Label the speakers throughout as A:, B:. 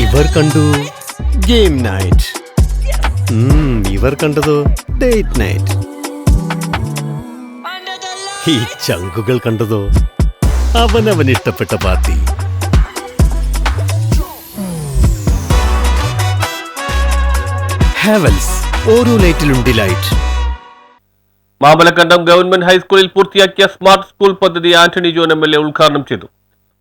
A: ഇവർ കണ്ടു game night, ഇവർ കണ്ടതോ ഡേറ്റ് നൈറ്റ്. ഈ ചങ്കുകൾ കണ്ടതോ അവനവൻ ഇഷ്ടപ്പെട്ട പാർട്ടി. ഹാവൽസ്, ഓരോ ലൈറ്റിലും ഡിലൈറ്റ്.
B: മാമലക്കണ്ടം ഗവൺമെന്റ് ഹൈസ്കൂളിൽ പൂർത്തിയാക്കിയ സ്മാർട്ട് സ്കൂൾ പദ്ധതി ആന്റണി ജോൺ MLA ഉദ്ഘാടനം ചെയ്തു.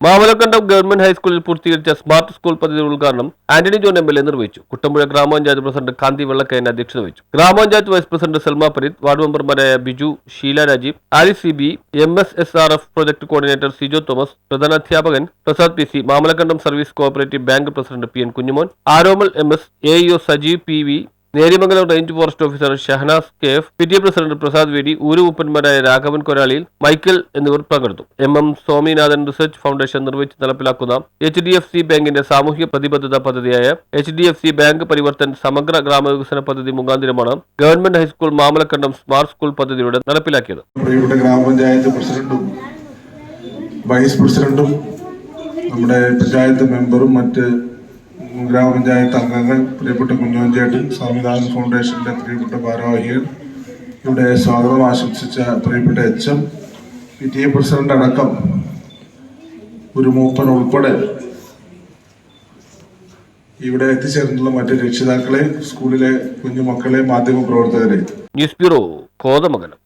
B: മാമലക്കണ്ടം ഗവൺമെന്റ് ഹൈസ്കൂളിൽ പൂർത്തീകരിച്ച സ്മാർട്ട് സ്കൂൾ പദ്ധതി ഉദ്ഘാടനം ആന്റണി ജോൺ MLA നിർവഹിച്ചു. കുട്ടമ്പുഴ ഗ്രാമപഞ്ചായത്ത് പ്രസിഡന്റ് കാന്തി വെള്ളക്കയൻ അധ്യക്ഷത വഹിച്ചു. ഗ്രാമപഞ്ചായത്ത് vice president Salma Pareeth, ward മെമ്പർമാരായ Biju, Sheela Rajeev, Arif CB, MSSRF project coordinator Sijo Thomas, പ്രധാനാധ്യാപകൻ Prasad PC, Mamalakandam service cooperative bank president PN Kunjumon, Aromal MS, AEO Sajeev PV, Neriyamangalam range forest officer Shahanas KF, PTA president Prasad വേടി, ഊരുമുപ്പന്മാരായ രാഘവൻ കൊരാളിയിൽ, മൈക്കൽ എന്നിവർ പങ്കെടുത്തു. MM സ്വാമിനാഥൻ റിസർച്ച് ഫൗണ്ടേഷൻ നിർവഹിച്ച് നടപ്പിലാക്കുന്ന HDFC ബാങ്കിന്റെ സാമൂഹിക പ്രതിബദ്ധത പദ്ധതിയായ HDFC ബാങ്ക് പരിവർത്തൻ സമഗ്ര ഗ്രാമവികസന പദ്ധതി മുഖാന്തരമാണ് government high school Mamalakandam smart school പദ്ധതിയുടെ നടപ്പിലാക്കിയത്.
C: ഗ്രാമപഞ്ചായത്ത് പ്രസിഡന്റും വൈസ് പ്രസിഡന്റും നമ്മുടെ പഞ്ചായത്ത് മെമ്പറും മറ്റ് ഗ്രാമപഞ്ചായത്ത് അംഗങ്ങൾ, പ്രിയപ്പെട്ട കുഞ്ഞോഞ്ചേട്ടൻ, സ്വാമിനാഥൻ ഫൗണ്ടേഷന്റെ പ്രിയപ്പെട്ട ഭാരവാഹികൾ, ഇവിടെ സ്വാഗതം ആശംസിച്ച പ്രിയപ്പെട്ട HM, PTA പ്രസിഡന്റ് അടക്കം ഒരു മൂപ്പൻ ഉൾപ്പെടെ ഇവിടെ എത്തിച്ചേർന്നുള്ള മറ്റ് രക്ഷിതാക്കളെ, സ്കൂളിലെ കുഞ്ഞുമക്കളെ, മാധ്യമ പ്രവർത്തകരെ.
B: News bureau, Kothamangalam.